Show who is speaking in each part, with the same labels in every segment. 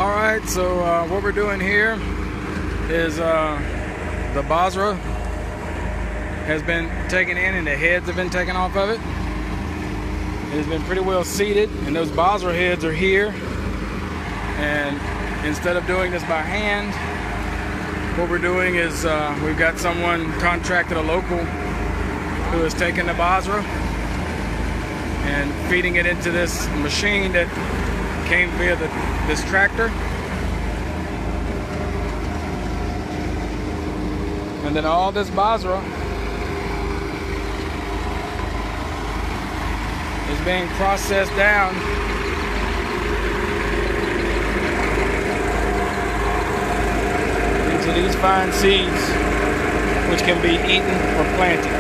Speaker 1: Alright, so what we're doing here is the Basra has been taken in and the heads have been taken off of it. It has been pretty well seated, and those Basra heads are here. And instead of doing this by hand, what we're doing is we've got someone contracted, a local, who has taken the Basra and feeding it into this machine that came via this tractor. And then all this Basra is being processed down into these fine seeds, which can be eaten or planted.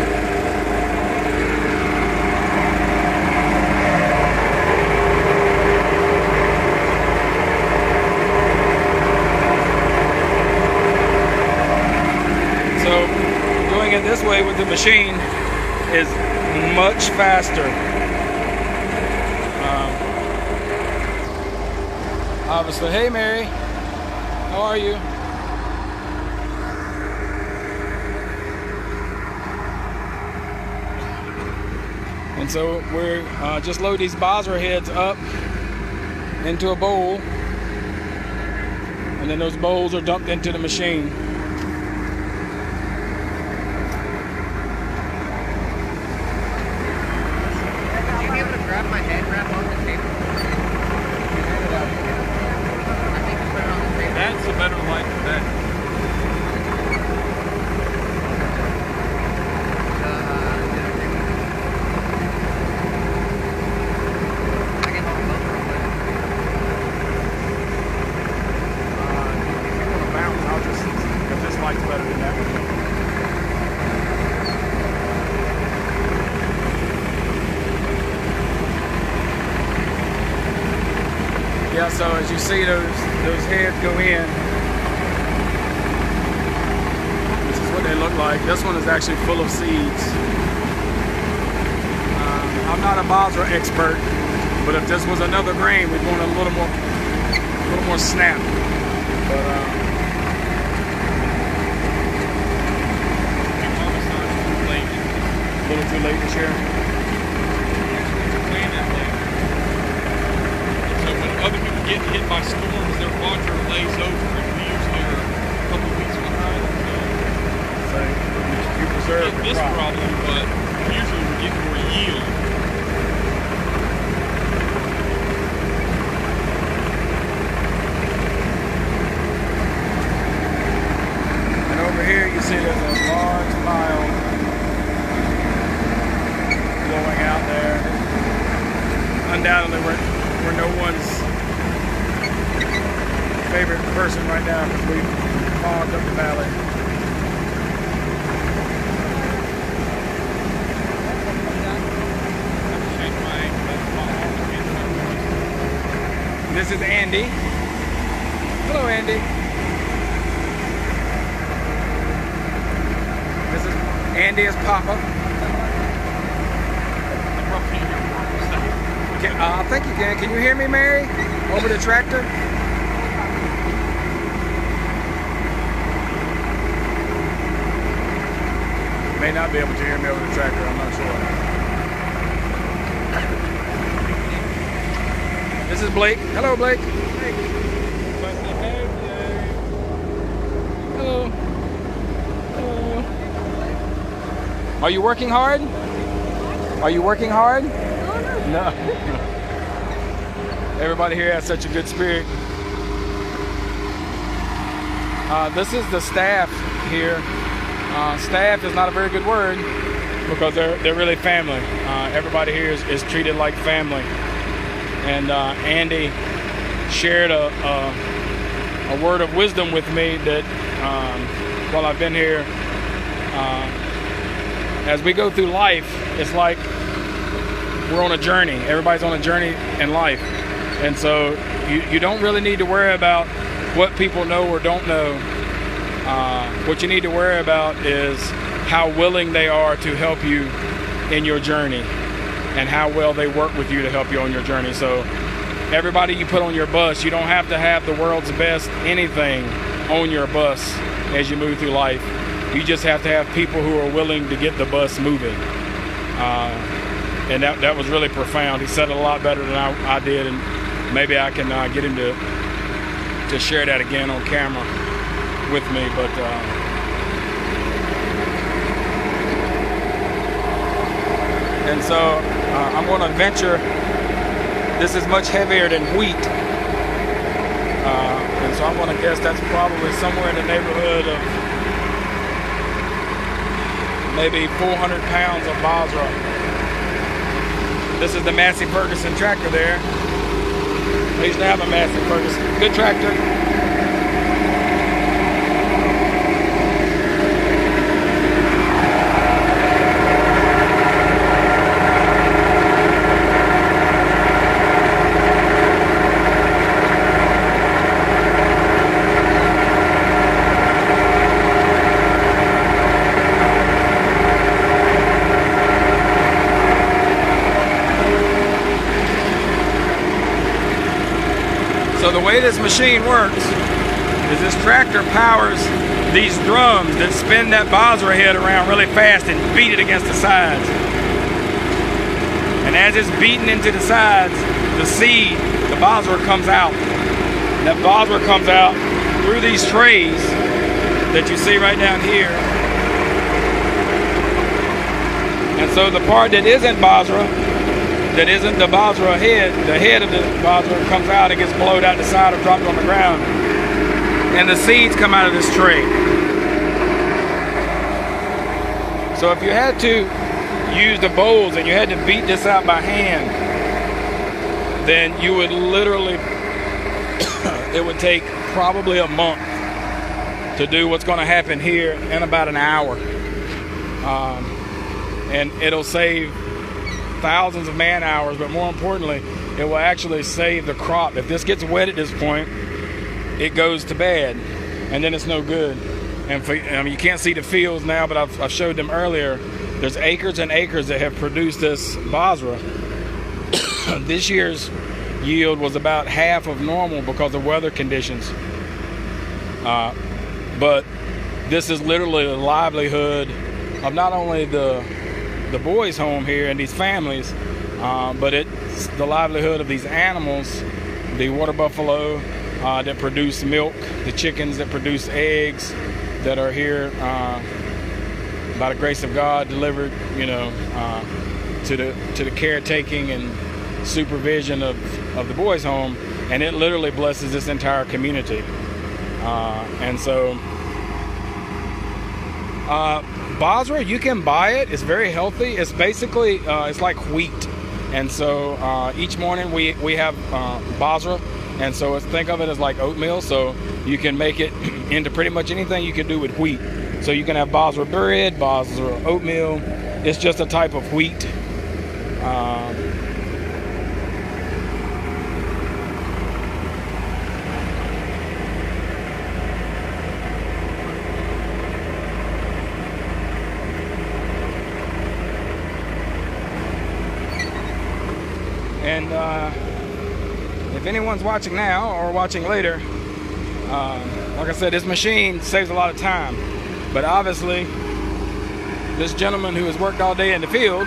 Speaker 1: Doing it this way with the machine is much faster. Obviously, hey Mary, how are you? And so we're just load these Basra heads up into a bowl, and then those bowls are dumped into the machine.
Speaker 2: Grab my head wrap on the table. I think you put it on the table.
Speaker 3: That's a better light for that.
Speaker 2: I can hold both real quick.
Speaker 3: If you want to bounce, I'll just, if this light's better than that one.
Speaker 1: Yeah, so as you see those heads go in, this is what they look like. This one is actually full of seeds. I'm not a Basra expert, but if this was another grain, we'd want a little more snap. But a little too late this year.
Speaker 3: Other people get hit by storms, their water lays over, and we usually are a couple weeks behind.
Speaker 1: So you preserve your
Speaker 3: this
Speaker 1: crop.
Speaker 3: problem, but usually we get more yield.
Speaker 1: And over here you see there's a large pile blowing out there. Undoubtedly we're no one's favorite person right now because we've fogged up the valley. This is Andy. Hello, Andy. This is Andy is Papa. I think you can. Can you hear me, Mary? Over the tractor? May not be able to hear me over the tractor, I'm not sure. This is Blake. Hello, Blake. Hello. Hello. Are you working hard? Are you working hard? No. Everybody here has such a good spirit. This is the staff here. Staff is not a very good word because they're really family. Everybody here is treated like family. And Andy shared a word of wisdom with me that while I've been here, as we go through life, it's like we're on a journey. Everybody's on a journey in life. And so you don't really need to worry about what people know or don't know. What you need to worry about is how willing they are to help you in your journey and how well they work with you to help you on your journey. So everybody you put on your bus, you don't have to have the world's best anything on your bus as you move through life. You just have to have people who are willing to get the bus moving. And that was really profound. He said it a lot better than I did, and maybe I can get him to share that again on camera with me. But and so I'm going to venture. This is much heavier than wheat, and so I'm going to guess that's probably somewhere in the neighborhood of maybe 400 pounds of Basra. This is the Massey Ferguson tractor there. I used to have a Massey Ferguson. Good tractor. So the way this machine works is this tractor powers these drums that spin that Basra head around really fast and beat it against the sides. And as it's beating into the sides, the seed, the Basra comes out. And that Basra comes out through these trays that you see right down here. And so the part that isn't Basra, that isn't the Basra head, the head of the Basra comes out and gets blowed out the side or dropped on the ground. And the seeds come out of this tray. So if you had to use the bowls and you had to beat this out by hand, then you would literally, it would take probably a month to do what's going to happen here in about an hour. And it'll save thousands of man hours, but more importantly, it will actually save the crop. If this gets wet at this point, it goes to bad, and then it's no good. And you can't see the fields now, but I've showed them earlier. There's acres and acres that have produced this Basra. This year's yield was about half of normal because of weather conditions. But this is literally the livelihood of not only the boys' home here and these families, but it's the livelihood of these animals, the water buffalo that produce milk, the chickens that produce eggs that are here by the grace of God delivered, to the caretaking and supervision of the boys' home, and it literally blesses this entire community. And so Basra, you can buy it. It's very healthy. It's basically, it's like wheat. And so each morning we have Basra. And so think of it as like oatmeal. So you can make it into pretty much anything you can do with wheat. So you can have Basra bread, Basra oatmeal. It's just a type of wheat. And if anyone's watching now or watching later, like I said, this machine saves a lot of time. But obviously, this gentleman who has worked all day in the field,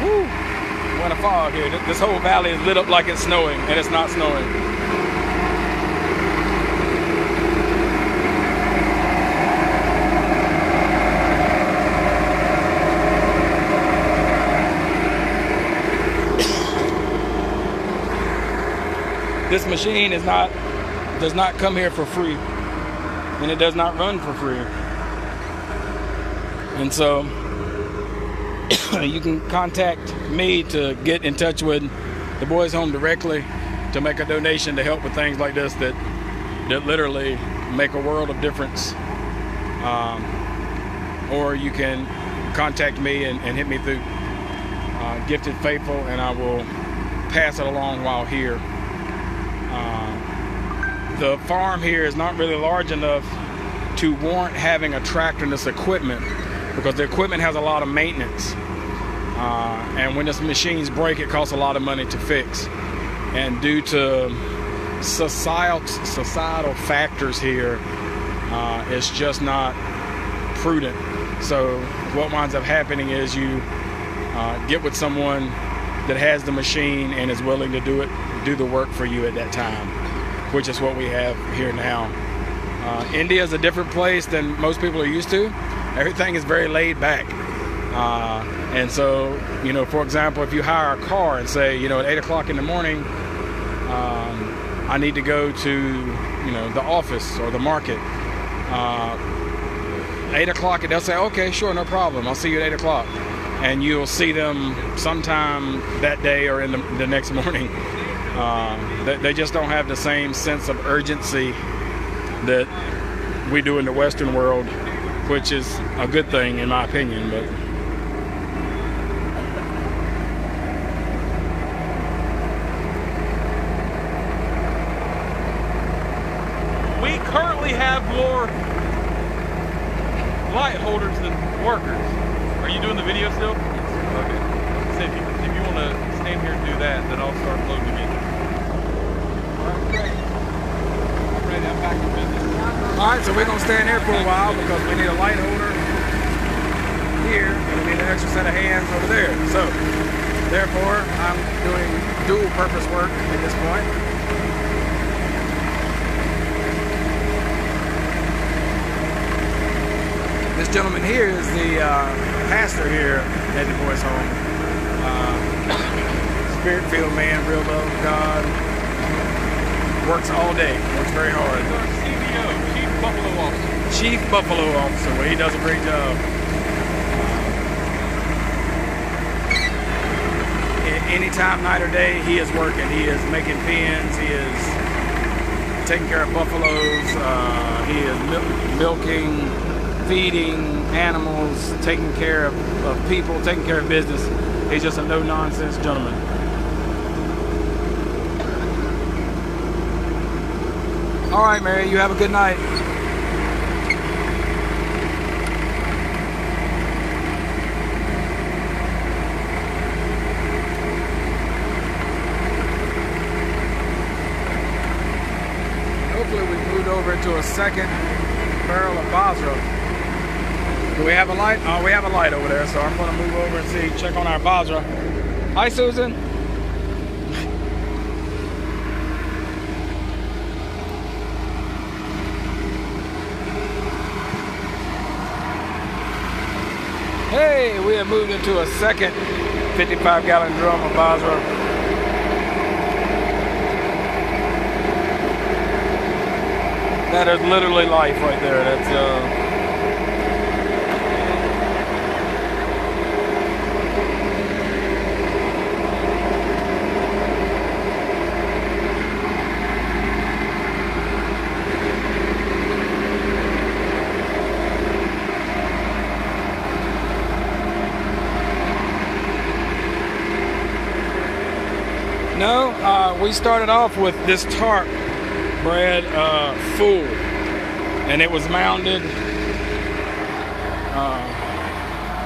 Speaker 1: we're in a fog here. This whole valley is lit up like it's snowing, and it's not snowing. This machine does not come here for free, and it does not run for free. And so you can contact me to get in touch with the boys' home directly to make a donation to help with things like this that literally make a world of difference. Or you can contact me and hit me through Gifted Faithful, and I will pass it along while here. The farm here is not really large enough to warrant having a tractor and this equipment, because the equipment has a lot of maintenance. And when the machines break, it costs a lot of money to fix. And due to societal factors here, it's just not prudent. So what winds up happening is you get with someone that has the machine and is willing to do the work for you at that time, which is what we have here now. India is a different place than most people are used to. Everything is very laid back. And so, you know, for example, if you hire a car and say, you know, at 8 o'clock in the morning, I need to go to, you know, the office or the market. 8 o'clock, and they'll say, okay, sure, no problem. I'll see you at 8 o'clock. And you'll see them sometime that day or in the next morning. They just don't have the same sense of urgency that we do in the Western world, which is a good thing in my opinion. But
Speaker 3: we currently have more light holders than workers. Are you doing the video still? Okay. So if you want to stand here and do that, then I'll start loading again. All right, great. I'm ready. I'm back in business.
Speaker 1: all right, so we're gonna stand here for a while because we need a light holder here and we need an extra set of hands over there. So therefore, I'm doing dual purpose work at this point. This gentleman here is the pastor here at the Boys Home. Spirit-filled man, real love of God. Works all day, works very hard.
Speaker 3: He's our CBO, Chief Buffalo Officer.
Speaker 1: Chief Buffalo Officer, well, he does a great job. Anytime, night or day, he is working. He is making pens, he is taking care of buffaloes, he is milking, feeding animals, taking care of people, taking care of business. He's just a no-nonsense gentleman. All right, Mary, you have a good night. Hopefully we moved over into a second barrel of Basra. Do we have a light? Oh, we have a light over there, so I'm going to move over and see, check on our Basra. Hi, Susan. Hey, we have moved into a second 55-gallon drum of Basra. That is literally life right there. That's No, we started off with this tarp, Brad, full, and it was mounted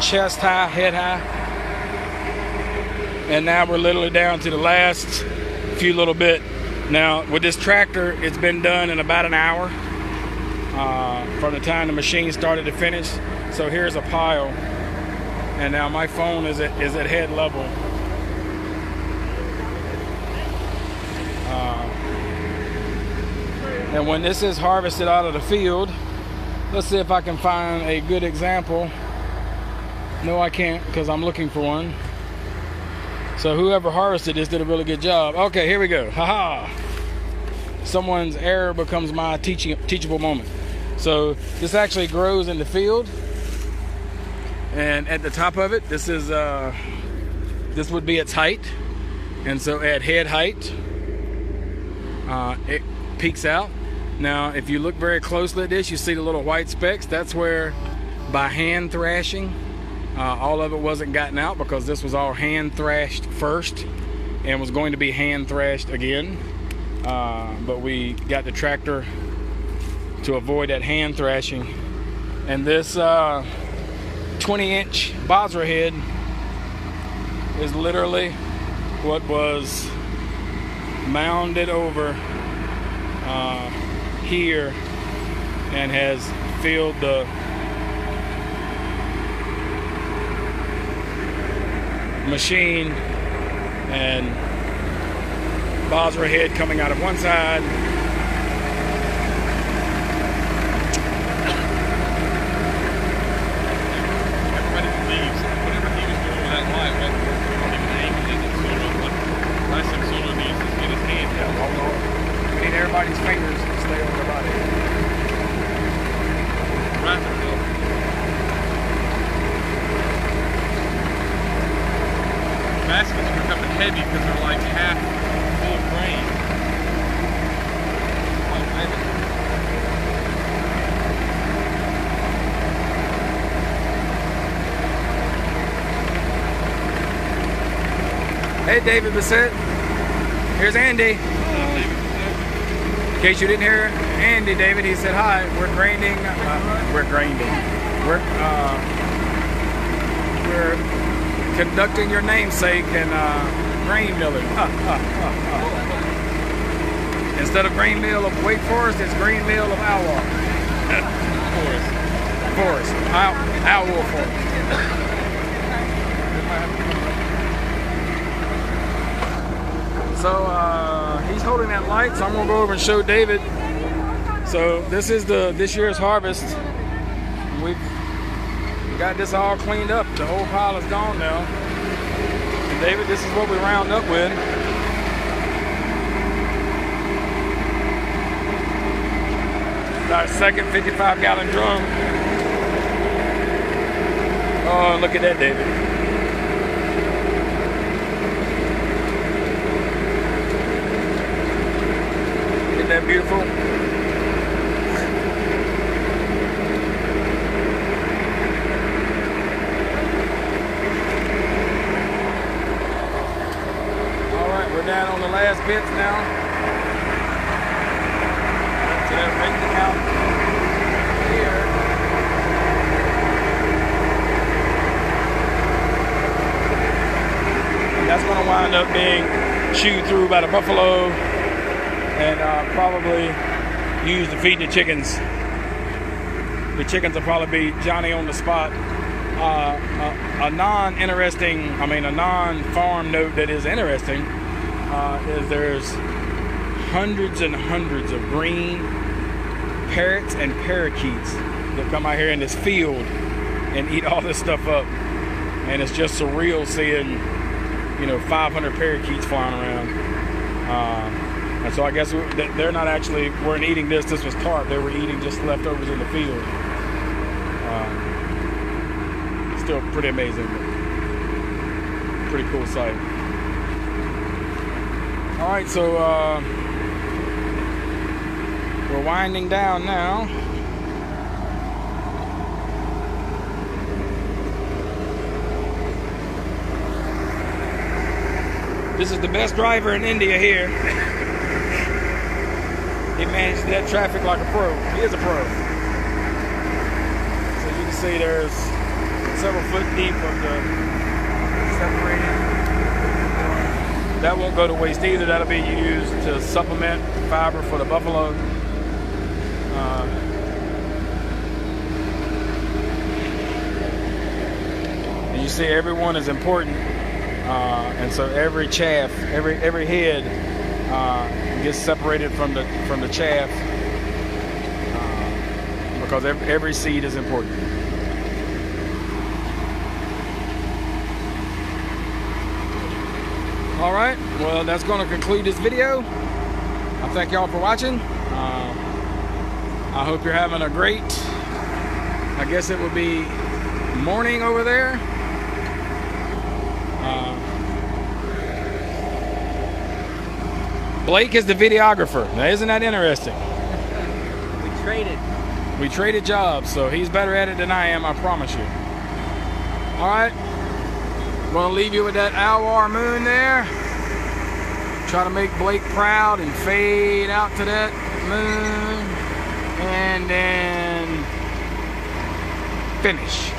Speaker 1: chest high, head high, and now we're literally down to the last few little bit. Now with this tractor, it's been done in about an hour from the time the machine started to finish. So here's a pile, and now my phone is at head level. And when this is harvested out of the field, let's see if I can find a good example. No, I can't, because I'm looking for one. So whoever harvested this did a really good job. Okay, here we go. Haha. Someone's error becomes my teachable moment. So this actually grows in the field, and at the top of it, this is this would be its height. And so at head height, it peaks out. Now, if you look very closely at this, you see the little white specks. That's where, by hand thrashing, all of it wasn't gotten out because this was all hand thrashed first and was going to be hand thrashed again. But we got the tractor to avoid that hand thrashing. And this 20-inch Basra head is literally what was mounded over here and has filled the machine, and Basra head coming out of one side.
Speaker 3: Everybody believes whatever he was doing with that light, man, he was aiming at the Zulu. Last thing Zulu needs is get his hand down.
Speaker 1: We need everybody's fingers to stay on their body.
Speaker 3: Right there, Bill. Baskets are becoming heavy because they're like half full of grain. Oh, man.
Speaker 1: Hey, David Bassett. Here's Andy. In case you didn't hear Andy, David, he said hi. We're grinding. We're conducting your namesake and grain milling. Instead of grain mill of Wake Forest, it's grain mill of Owl. Forest. Owl Forest. So he's holding that light, so I'm gonna go over and show David. So this is this year's harvest. We've got this all cleaned up. The whole pile is gone now. And David, this is what we round up with. Our second 55-gallon drum. Oh, look at that, David. Isn't that beautiful? All right, we're down on the last bits now. So they're raking out here. And that's going to wind up being chewed through by the buffalo and probably used to feed the chickens. The chickens will probably be Johnny on the spot. A non-farm note that is interesting is there's hundreds and hundreds of green parrots and parakeets that come out here in this field and eat all this stuff up. And it's just surreal seeing, 500 parakeets flying around. And so I guess they're not actually weren't eating this. This was carp. They were eating just leftovers in the field. Still pretty amazing. Pretty cool sight. All right, so we're winding down now. This is the best driver in India here. He manages that traffic like a pro. He is a pro. So you can see there's several foot deep of the separated. That won't go to waste either. That'll be used to supplement fiber for the buffalo. And you see everyone is important. And so every chaff, every head gets separated from the chaff because every seed is important. All right, well, that's going to conclude this video. I thank y'all for watching. I hope you're having a great, I guess it would be morning over there. Blake is the videographer. Now, isn't that interesting? We traded jobs, so he's better at it than I am, I promise you. All right. I'm going to leave you with that Alwar moon there. Try to make Blake proud and fade out to that moon. And then finish.